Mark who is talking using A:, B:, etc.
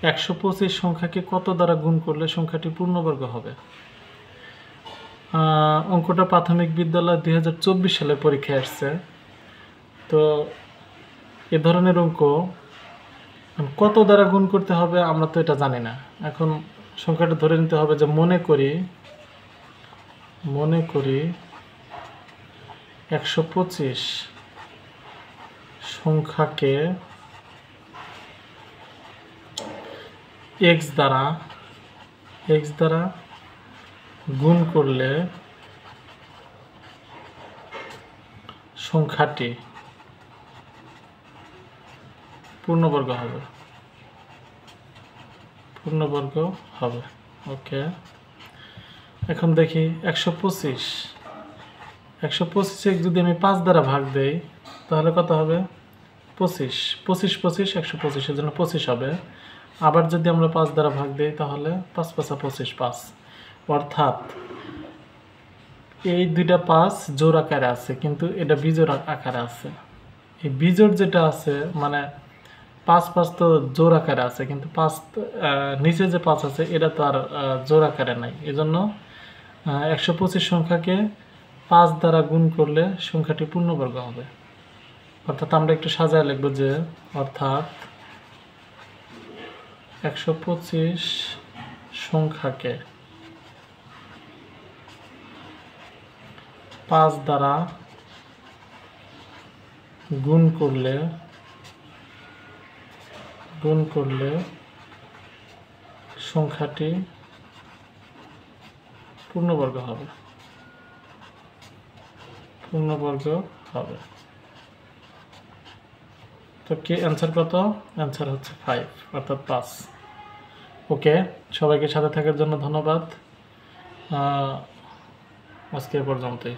A: 125 সংখ্যাকে কত দ্বারা গুণ করলে সংখ্যাটি পূর্ণবর্গ হবে? অঙ্কটা প্রাথমিক বিদ্যালয় 2024 সালে পরীক্ষায় আসছে। তো এ ধরনের অঙ্ক কত দ্বারা গুণ করতে হবে আমরা তো এটা জানি না। এখন সংখ্যাটা ধরে নিতে হবে যে মনে করি 125 সংখ্যাকে x দ্বারা গুণ করলে সংখ্যাটি পূর্ণবর্গ হবে। ওকে, এখন দেখি 125 যদি আমি 5 দ্বারা ভাগ দেই তাহলে কত হবে? 25 125 এর জন্য 25 হবে। আবার যদি আমরা 5 দ্বারা ভাগ দিই তাহলে 5 5 25 5, অর্থাৎ এই দুইটা 5 জোড় আকারে আছে কিন্তু এটা বিজোড় আকারে আছে। এই বিজোড় যেটা আছে মানে 5 5 তো জোড় আকারে আছে কিন্তু 5 নিচে যে 5 আছে এটা তো আর জোড় আকারে নাই। এজন্য 125 সংখ্যাকে 5 দ্বারা গুণ করলে সংখ্যাটি পূর্ণবর্গ হবে। অর্থাৎ আমরা একটু সাজায় লিখব যে অর্থাৎ 125 সংখ্যাকে 5 দ্বারা গুণ করলে সংখ্যাটি পূর্ণবর্গ হবে। তো কি অ্যান্সার কত? অ্যান্সার হচ্ছে 5, অর্থাৎ 5। ওকে, সবাইকে সাথে থাকার জন্য ধন্যবাদ। আজকে এ পর্যন্তই।